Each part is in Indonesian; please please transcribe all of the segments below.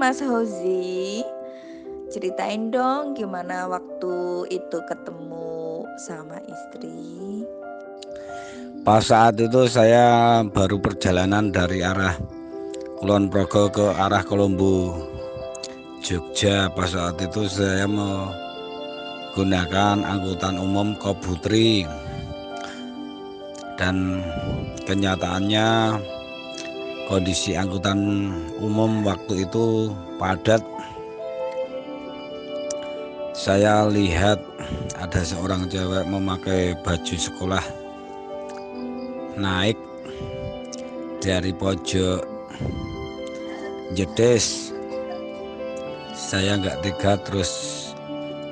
Mas Hozi, ceritain dong gimana waktu itu ketemu sama istri. Pas saat itu saya baru perjalanan dari arah Kulon Progo ke arah Kolombo, Jogja. Pas saat itu saya menggunakan angkutan umum Kobutri, dan kenyataannya kondisi angkutan umum waktu itu padat. Saya lihat ada seorang cewek memakai baju sekolah naik dari pojok jedes. Saya nggak tega, terus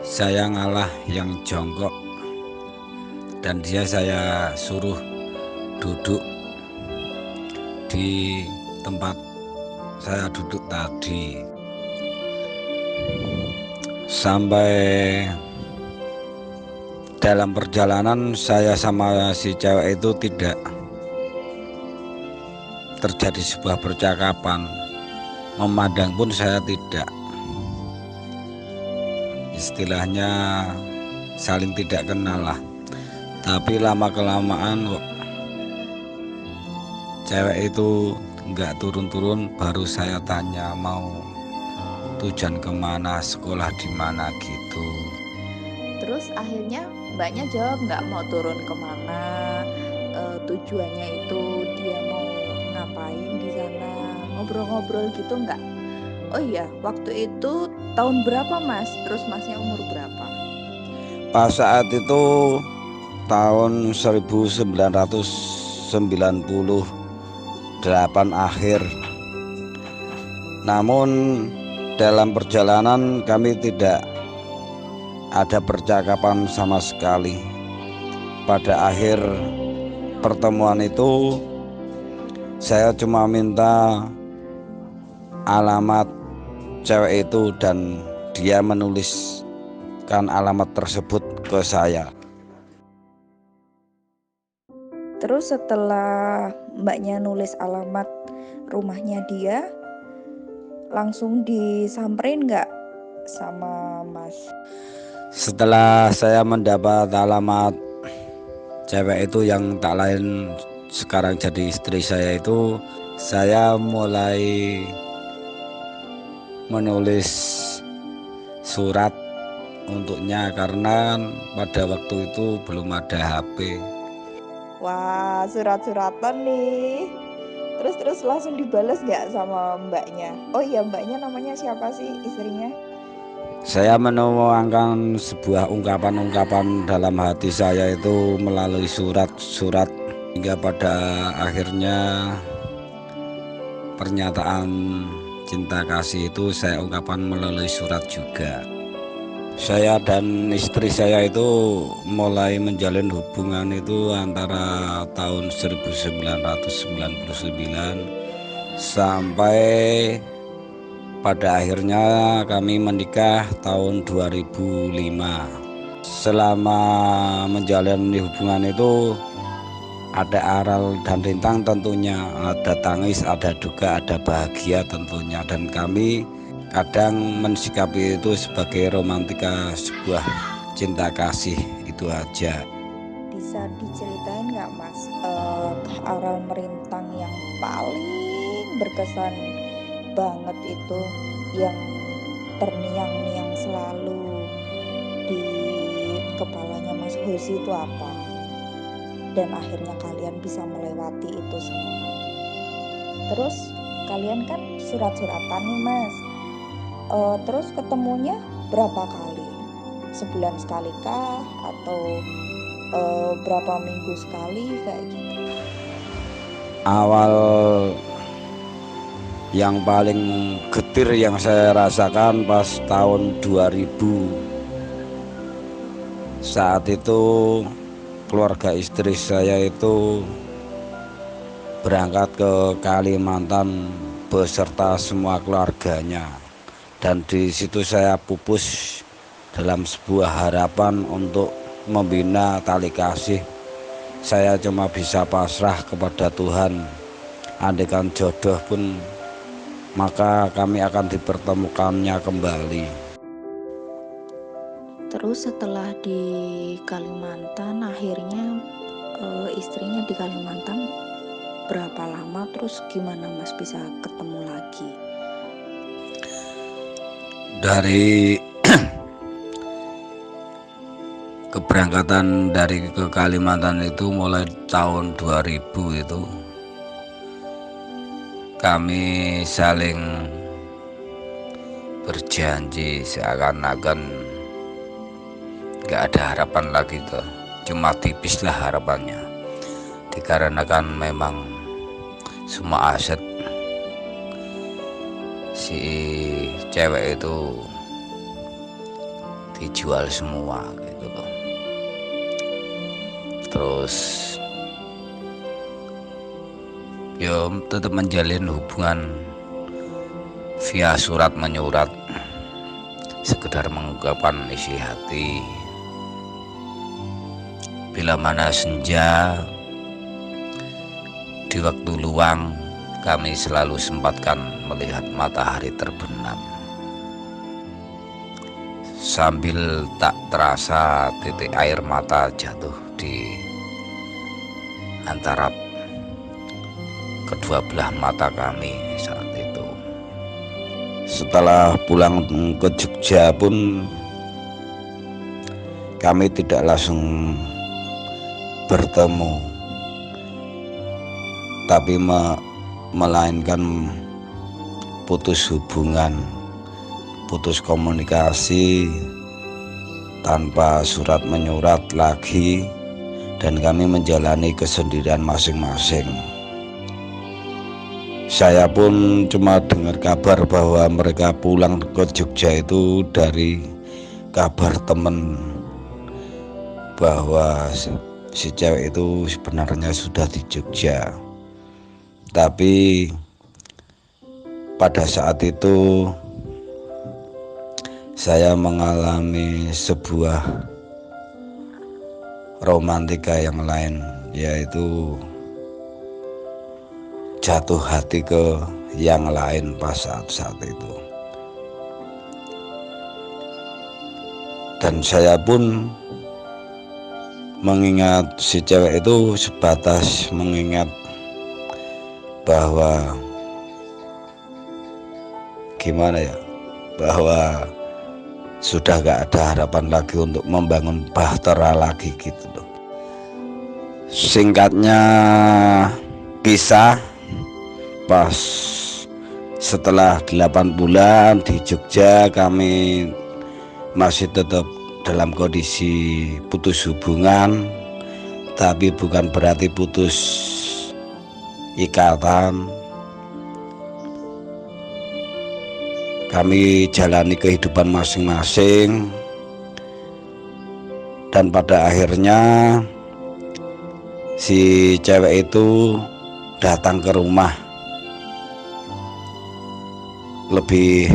saya ngalah yang jongkok dan saya suruh duduk di tempat saya duduk tadi. Sampai dalam perjalanan saya sama si cewek itu tidak terjadi sebuah percakapan, memandang pun saya tidak. Istilahnya saling tidak kenal lah. Tapi lama kelamaan kok cewek itu nggak turun-turun. Baru saya tanya mau tujuan kemana, sekolah di mana gitu. Terus akhirnya mbaknya jawab nggak mau turun kemana, tujuannya itu dia mau ngapain di sana, ngobrol-ngobrol gitu nggak? Oh iya, waktu itu tahun berapa Mas? Terus Masnya umur berapa? Pas saat itu tahun 1998 akhir. Namun dalam perjalanan kami tidak ada percakapan sama sekali. Pada akhir pertemuan itu saya cuma minta alamat cewek itu dan dia menuliskan alamat tersebut ke saya. Terus setelah mbaknya nulis alamat rumahnya dia, langsung disamperin nggak sama Mas? Setelah saya mendapat alamat cewek itu yang tak lain sekarang jadi istri saya itu, saya mulai menulis surat untuknya karena pada waktu itu belum ada HP. Wah, surat-suratan nih. Terus langsung dibales nggak sama mbaknya? Oh iya, mbaknya namanya siapa sih istrinya? Saya menuangkan sebuah ungkapan-ungkapan dalam hati saya itu melalui surat-surat, hingga pada akhirnya pernyataan cinta kasih itu saya ungkapkan melalui surat juga. Saya dan istri saya itu mulai menjalin hubungan itu antara tahun 1999 sampai pada akhirnya kami menikah tahun 2005. Selama menjalani hubungan itu ada aral dan rintang tentunya, ada tangis, ada duka, ada bahagia tentunya, dan kami kadang mensikapi itu sebagai romantika sebuah cinta kasih, itu aja. Bisa diceritain nggak Mas, aral merintang yang paling berkesan banget itu, yang terngiang-niang selalu di kepalanya Mas Hozi itu apa? Dan akhirnya kalian bisa melewati itu semua. Terus kalian kan surat-suratan nih Mas, terus ketemunya berapa kali? Sebulan sekali kah? Atau berapa minggu sekali kayak gitu? Awal yang paling getir yang saya rasakan pas tahun 2000. Saat itu keluarga istri saya itu berangkat ke Kalimantan beserta semua keluarganya, dan di situ saya pupus dalam sebuah harapan untuk membina tali kasih. Saya cuma bisa pasrah kepada Tuhan. Andaikan jodoh pun maka kami akan dipertemukannya kembali. Terus setelah di Kalimantan, akhirnya istrinya di Kalimantan berapa lama, terus gimana Mas bisa ketemu lagi? Dari keberangkatan dari ke Kalimantan itu mulai tahun 2000 itu kami saling berjanji seakan-akan gak ada harapan lagi tuh, cuma tipis lah harapannya, dikarenakan memang semua aset si cewek itu dijual semua gitu loh. Terus ya tetap menjalin hubungan via surat menyurat, sekedar mengungkapkan isi hati. Bila mana senja, di waktu luang kami selalu sempatkan melihat matahari terbenam, sambil tak terasa titik air mata jatuh di antara kedua belah mata kami saat itu. Setelah pulang ke Jogja pun kami tidak langsung bertemu, tapi melainkan putus hubungan, putus komunikasi tanpa surat menyurat lagi, dan kami menjalani kesendirian masing-masing. Saya pun cuma dengar kabar bahwa mereka pulang ke Jogja itu dari kabar temen bahwa si cewek itu sebenarnya sudah di Jogja. Tapi pada saat itu saya mengalami sebuah romantika yang lain, yaitu jatuh hati ke yang lain pas saat itu. Dan saya pun mengingat si cewek itu sebatas mengingat bahwa gimana ya, bahwa sudah gak ada harapan lagi untuk membangun bahtera lagi gitu loh. Singkatnya kisah, pas setelah 8 bulan di Jogja kami masih tetap dalam kondisi putus hubungan, tapi bukan berarti putus ikatan. Kami jalani kehidupan masing-masing, dan pada akhirnya si cewek itu datang ke rumah. Lebih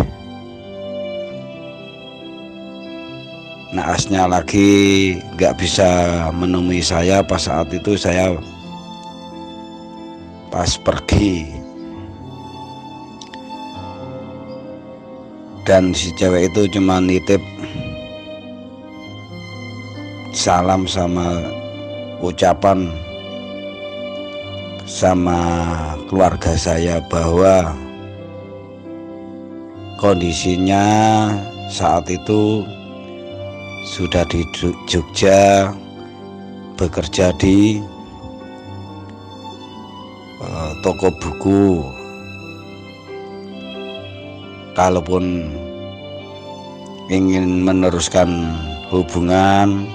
naasnya lagi gak bisa menemui saya pas saat itu saya pas pergi. Dan si cewek itu cuma nitip salam sama ucapan sama keluarga saya bahwa kondisinya saat itu sudah di Jogja, bekerja di toko buku. Kalaupun ingin meneruskan hubungan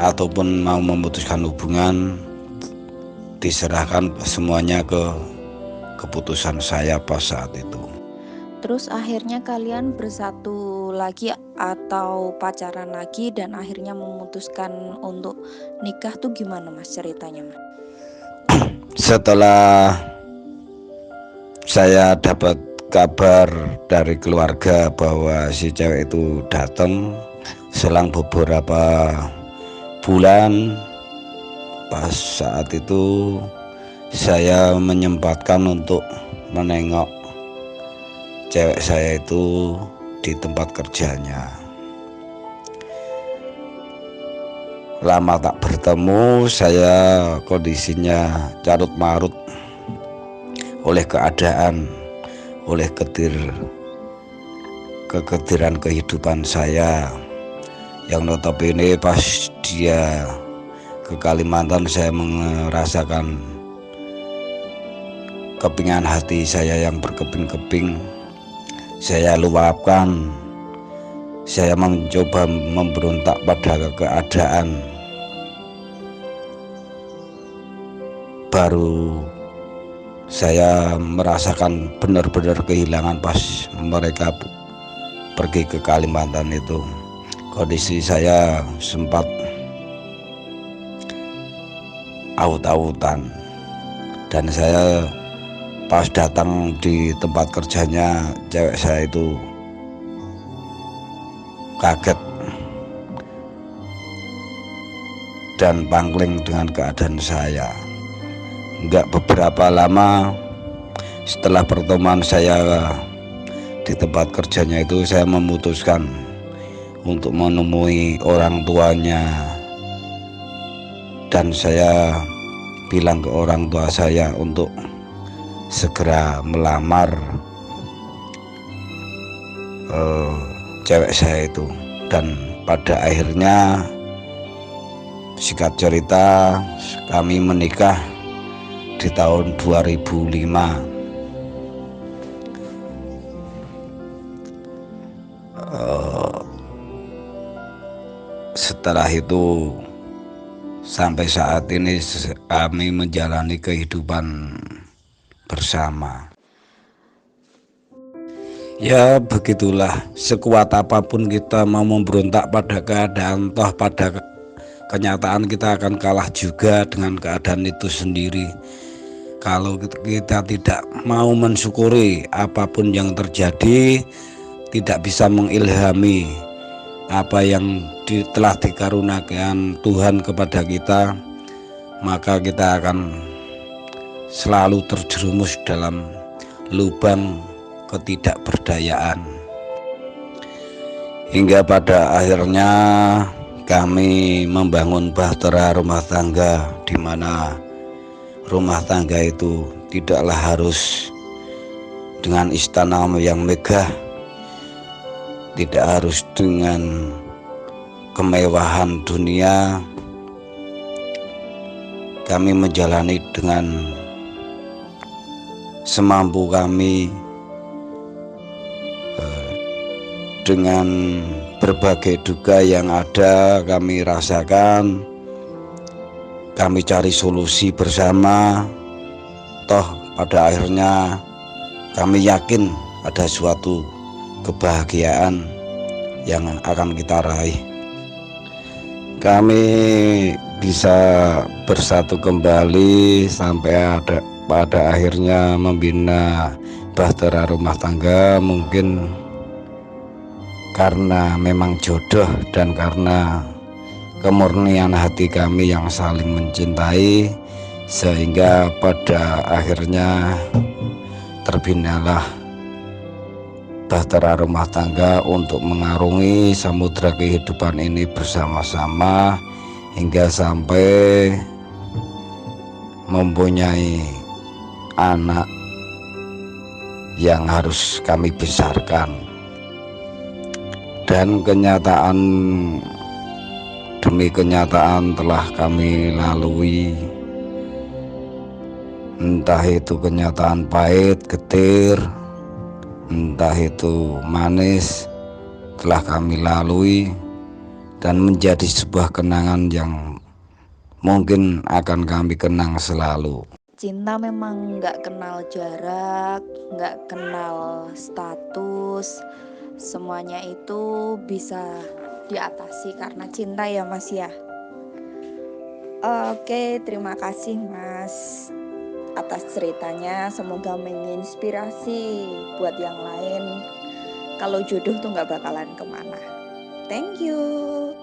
ataupun mau memutuskan hubungan, diserahkan semuanya ke keputusan saya pas saat itu. Terus akhirnya kalian bersatu lagi atau pacaran lagi dan akhirnya memutuskan untuk nikah tuh gimana Mas ceritanya Mas? Setelah saya dapat kabar dari keluarga bahwa si cewek itu datang, selang beberapa bulan pas saat itu saya menyempatkan untuk menengok cewek saya itu di tempat kerjanya. Lama tak bertemu, saya kondisinya carut marut oleh keadaan, oleh keketiran kehidupan saya, yang notabene pas dia ke Kalimantan saya merasakan kepingan hati saya yang berkeping-keping. Saya luapkan, saya mencoba memberontak pada keadaan. Baru saya merasakan benar-benar kehilangan pas mereka pergi ke Kalimantan itu. Kondisi saya sempat aut-autan, dan saya pas datang di tempat kerjanya cewek saya itu kaget dan pangling dengan keadaan saya. Enggak beberapa lama setelah pertemuan saya di tempat kerjanya itu, saya memutuskan untuk menemui orang tuanya, dan saya bilang ke orang tua saya untuk segera melamar cewek saya itu. Dan pada akhirnya singkat cerita kami menikah di tahun 2005. Setelah itu sampai saat ini kami menjalani kehidupan bersama. Ya begitulah, sekuat apapun kita mau memberontak pada keadaan, toh pada kenyataan kita akan kalah juga dengan keadaan itu sendiri. Kalau kita tidak mau mensyukuri apapun yang terjadi, tidak bisa mengilhami apa yang telah dikaruniakan Tuhan kepada kita, maka kita akan selalu terjerumus dalam lubang ketidakberdayaan. Hingga pada akhirnya kami membangun bahtera rumah tangga, di mana rumah tangga itu tidaklah harus dengan istana yang megah, tidak harus dengan kemewahan dunia. Kami menjalani dengan semampu kami, dengan berbagai duka yang ada kami rasakan. Kami cari solusi bersama, toh pada akhirnya kami yakin ada suatu kebahagiaan yang akan kita raih. Kami bisa bersatu kembali sampai pada akhirnya membina bahtera rumah tangga, mungkin karena memang jodoh dan karena kemurnian hati kami yang saling mencintai, sehingga pada akhirnya terbinalah bahtera rumah tangga untuk mengarungi samudra kehidupan ini bersama-sama, hingga sampai mempunyai anak yang harus kami besarkan. Dan kenyataan demi kenyataan telah kami lalui, entah itu kenyataan pahit, getir, entah itu manis, telah kami lalui dan menjadi sebuah kenangan yang mungkin akan kami kenang selalu. Cinta memang nggak kenal jarak, nggak kenal status, semuanya itu bisa diatasi karena cinta ya Mas ya. Oke, terima kasih Mas atas ceritanya, semoga menginspirasi buat yang lain. Kalau jodoh tuh nggak bakalan kemana. Thank you.